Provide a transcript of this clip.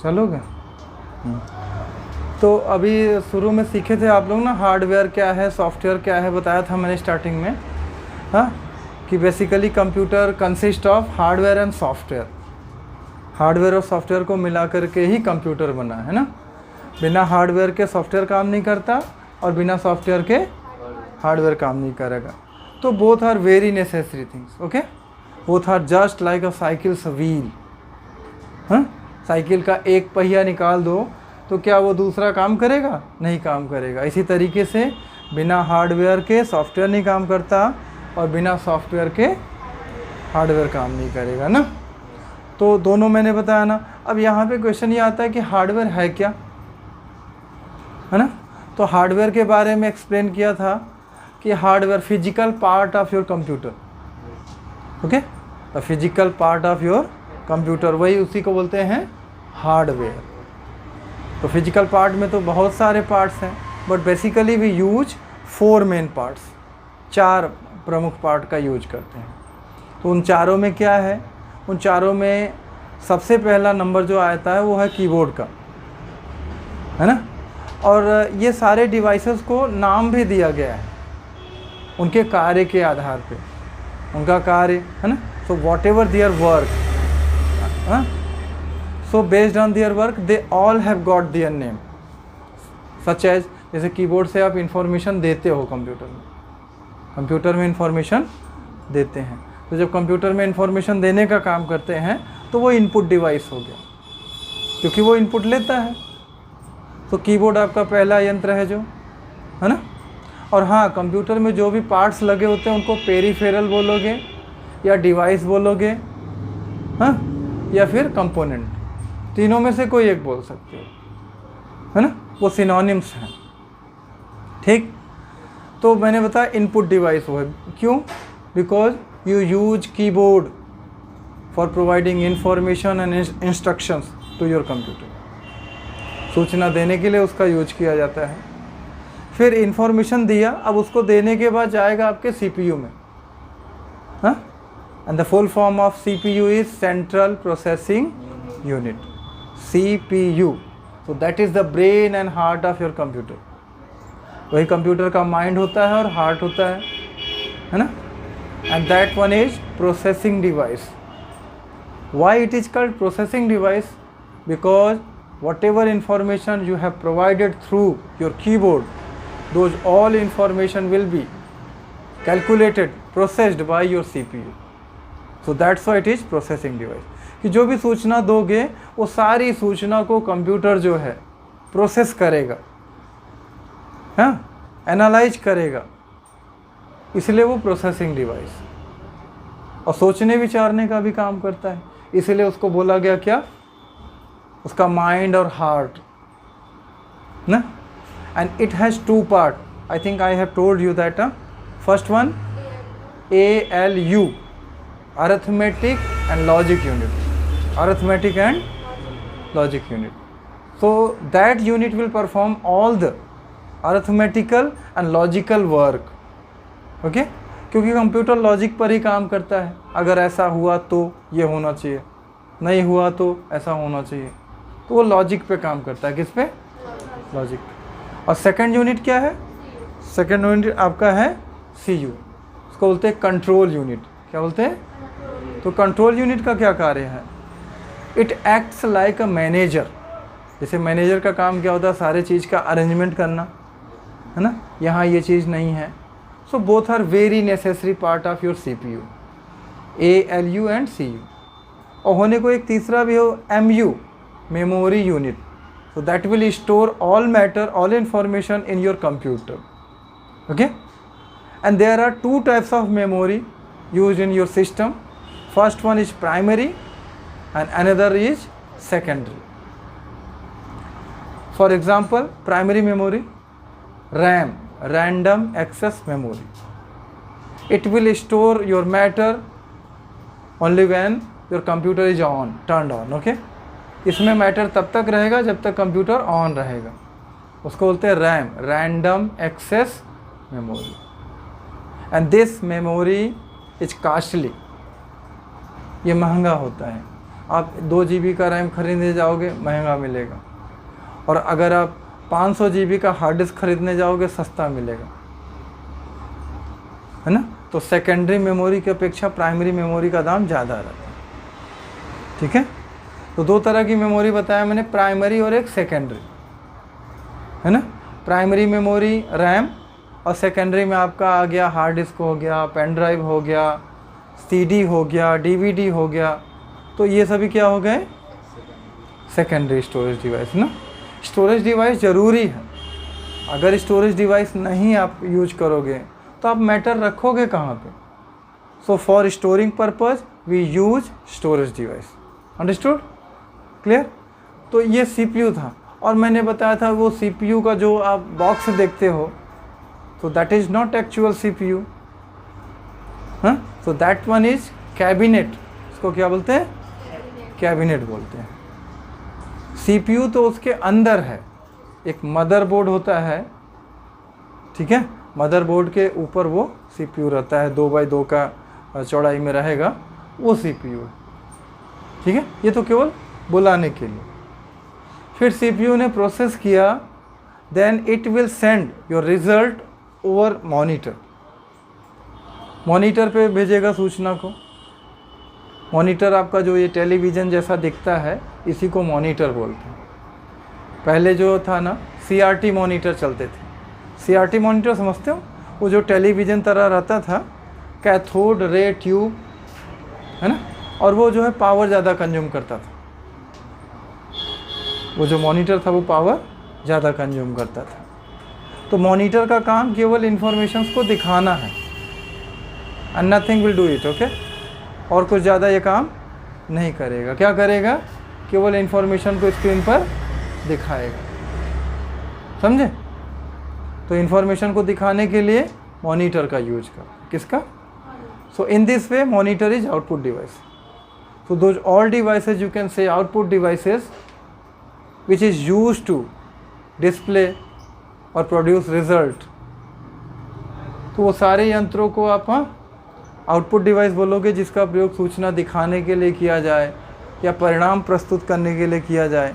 चलोगे? तो अभी शुरू में सीखे थे आप लोग ना, हार्डवेयर क्या है, सॉफ्टवेयर क्या है, बताया था मैंने स्टार्टिंग में, हाँ, कि basically computer consist of hardware and software. Hardware और सॉफ्टवेयर को मिला करके ही कंप्यूटर बना है ना। बिना हार्डवेयर के सॉफ्टवेयर काम नहीं करता और बिना सॉफ्टवेयर के हार्डवेयर काम नहीं करेगा। तो both are very necessary things, okay. Both are just like a cycle's wheel. हाँ, साइकिल का एक पहिया निकाल दो तो क्या वो दूसरा काम करेगा? नहीं काम करेगा। इसी तरीके से बिना हार्डवेयर के सॉफ्टवेयर नहीं काम करता और बिना सॉफ्टवेयर के हार्डवेयर काम नहीं करेगा ना। तो दोनों मैंने बताया ना। अब यहाँ पे क्वेश्चन ये आता है कि हार्डवेयर है क्या, है ना। तो हार्डवेयर के बारे में एक्सप्लेन किया था कि hardware physical part of your computer, okay. The physical part of your computer, वही उसी को बोलते हैं हार्डवेयर। तो फिजिकल पार्ट में तो बहुत सारे पार्ट्स हैं, but basically we use 4 main parts, 4 प्रमुख पार्ट का यूज करते हैं। तो उन चारों में क्या है? उन चारों में सबसे पहला नंबर जो आता है वो है कीबोर्ड का, है ना। और ये सारे डिवाइसेस को नाम भी दिया गया है उनके कार्य के आधार पे, उनका कार्य, है ना। So whatever their work, so based on their work they all have got their name, such as, जैसे कीबोर्ड से आप इंफॉर्मेशन देते हो कंप्यूटर में इंफॉर्मेशन देते हैं। तो जब कंप्यूटर में इंफॉर्मेशन देने का काम करते हैं तो वो इनपुट डिवाइस हो गया, क्योंकि वो इनपुट लेता है। तो कीबोर्ड आपका पहला यंत्र है जो, है ना। और हाँ, कंप्यूटर में जो भी पार्ट्स लगे होते हैं उनको पेरिफेरल बोलोगे या डिवाइस बोलोगे, हाँ, या फिर कंपोनेंट, तीनों में से कोई एक बोल सकते हो, है ना। वो सिनोनिम्स हैं, ठीक। तो मैंने बताया इनपुट डिवाइस वो है, क्यों? Because you use keyboard for providing information and instructions to your computer. सूचना देने के लिए उसका यूज किया जाता है। फिर इंफॉर्मेशन दिया, अब उसको देने के बाद जाएगा आपके सीपीयू में, हाँ। And the full form of CPU is central processing unit, CPU। So that is the brain and heart of your computer। वही कंप्यूटर का माइंड होता है और हार्ट होता है ना। And that one is processing device। Why it is called processing device? Because whatever information you have provided through your keyboard, those all information will be calculated, processed by your CPU। So that's why it is processing device। कि जो भी सूचना दोगे वो सारी सूचना को computer जो है प्रोसेस करेगा, हाँ, एनालाइज करेगा, इसलिए वो प्रोसेसिंग डिवाइस। और सोचने विचारने का भी काम करता है, इसलिए उसको बोला गया क्या? उसका माइंड और हार्ट ना। And it has 2 part, I think I have told you that. First one ALU, arithmetic and logic unit, arithmetic and logic unit। So that unit will perform all the arithmetical and logical work, okay। क्योंकि computer logic पर ही काम करता है। अगर ऐसा हुआ तो ये होना चाहिए, नहीं हुआ तो ऐसा होना चाहिए, तो वो लॉजिक पे काम करता है। किस पे? लॉजिक पे। और सेकंड यूनिट क्या है? सेकंड यूनिट आपका है CU, उसको बोलते हैं कंट्रोल यूनिट। क्या बोलते हैं? तो कंट्रोल यूनिट का क्या कार्य है? It acts like a manager. जैसे मैनेजर का काम क्या होता है? सारे चीज़ का अरेंजमेंट करना, है ना। यहाँ ये चीज़ नहीं है। So both are very necessary part of your CPU, ALU and CU। और होने को एक तीसरा भी हो, MU, memory unit. So that will store all matter, all information in your computer, okay. And there are 2 types of memory used in your system. First one is primary and another is secondary। For example, primary memory, RAM, random access memory, it will store your matter only when your computer is on, turned on, okay। इसमें matter तब तक रहेगा जब तक computer on रहेगा, उसको बोलते हैं RAM, random access memory। and this memory is costly, ये महंगा होता है। आप 2 GB का रैम खरीदने जाओगे महंगा मिलेगा, और अगर आप 500 GB का हार्ड डिस्क खरीदने जाओगे सस्ता मिलेगा, है ना। तो सेकेंडरी मेमोरी की अपेक्षा प्राइमरी मेमोरी का दाम ज़्यादा रहता है, ठीक है। तो 2 तरह की मेमोरी बताया मैंने, प्राइमरी और एक सेकेंडरी, है ना। प्राइमरी मेमोरी रैम, और सेकेंडरी में आपका आ गया हार्ड डिस्क हो गया, पेन ड्राइव हो गया, CD हो गया, DVD हो गया। तो ये सभी क्या हो गए, सेकेंडरी स्टोरेज डिवाइस ना। स्टोरेज डिवाइस ज़रूरी है, अगर स्टोरेज डिवाइस नहीं आप यूज करोगे तो आप मैटर रखोगे कहाँ पे। So for storing purpose we use storage device, understood, clear. तो ये CPU था, और मैंने बताया था वो CPU का जो आप बॉक्स देखते हो, तो that is not actual CPU, हाँ। So that one is cabinet, इसको क्या बोलते हैं, कैबिनेट बोलते हैं। CPU तो उसके अंदर है, एक मदरबोर्ड होता है, ठीक है। मदरबोर्ड के ऊपर वो CPU रहता है, 2x2 का चौड़ाई में रहेगा, वो CPU है, ठीक है। ये तो केवल बुलाने के लिए। फिर CPU ने प्रोसेस किया, then it will send your result over monitor, monitor पे भेजेगा सूचना को। मॉनिटर आपका जो ये टेलीविज़न जैसा दिखता है, इसी को मॉनिटर बोलते हैं। पहले जो था ना CRT मॉनिटर चलते थे, CRT मॉनिटर समझते हो, वो जो टेलीविज़न तरह रहता था, कैथोड रे ट्यूब, है ना, और वो जो है पावर ज़्यादा कंज्यूम करता था। वो जो मॉनिटर था वो पावर ज़्यादा कंज्यूम करता था। तो मॉनिटर का काम केवल इन्फॉर्मेशंस को दिखाना है, and nothing will do it, okay. और कुछ ज़्यादा ये काम नहीं करेगा। क्या करेगा, केवल इन्फॉर्मेशन को स्क्रीन पर दिखाएगा, समझे। तो इन्फॉर्मेशन को दिखाने के लिए मॉनिटर का यूज कर, किसका। So in this way monitor is output device. So those all devices you can say output devices which is used to display और प्रोड्यूस रिजल्ट। तो वो सारे यंत्रों को आप आउटपुट डिवाइस बोलोगे, जिसका प्रयोग सूचना दिखाने के लिए किया जाए या परिणाम प्रस्तुत करने के लिए किया जाए।